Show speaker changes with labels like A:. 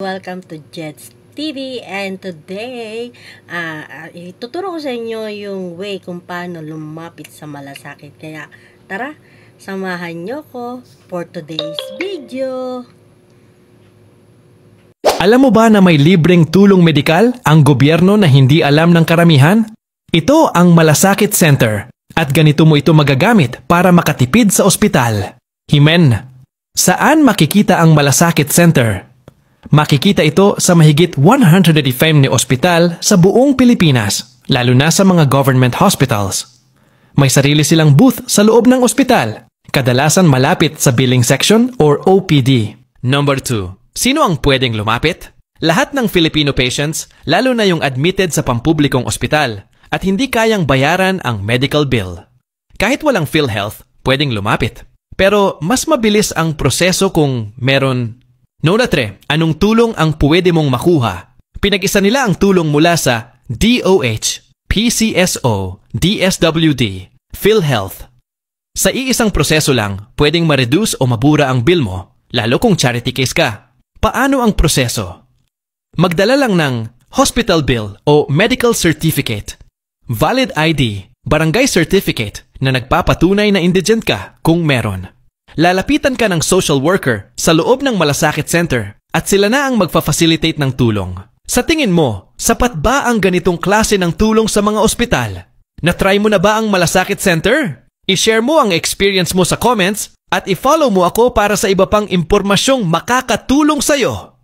A: Welcome to Jets TV, and today ituturo ko sa inyo yung way kung paano lumapit sa malasakit. Kaya tara, samahan nyo ko for today's video.
B: Alam mo ba na may libreng tulong medikal ang gobyerno na hindi alam ng karamihan? Ito ang Malasakit Center at ganito mo ito magagamit para makatipid sa ospital. Himen, saan makikita ang Malasakit Center? Makikita ito sa mahigit 185 ni ospital sa buong Pilipinas, lalo na sa mga government hospitals. May sarili silang booth sa loob ng ospital, kadalasan malapit sa billing section or OPD. Number 2. Sino ang pwedeng lumapit? Lahat ng Filipino patients, lalo na yung admitted sa pampublikong ospital at hindi kayang bayaran ang medical bill. Kahit walang PhilHealth, pwedeng lumapit. Pero mas mabilis ang proseso kung meron. Nona 3, anong tulong ang pwede mong makuha? Pinag-isa nila ang tulong mula sa DOH, PCSO, DSWD, PhilHealth. Sa iisang proseso lang, pwedeng ma-reduce o mabura ang bill mo, lalo kung charity case ka. Paano ang proseso? Magdala lang ng hospital bill o medical certificate, valid ID, barangay certificate na nagpapatunay na indigent ka kung meron. Lalapitan ka ng social worker sa loob ng Malasakit Center at sila na ang magfa-facilitate ng tulong. Sa tingin mo, sapat ba ang ganitong klase ng tulong sa mga ospital? Na-try mo na ba ang Malasakit Center? I-share mo ang experience mo sa comments at i-follow mo ako para sa iba pang impormasyong makakatulong sa'yo.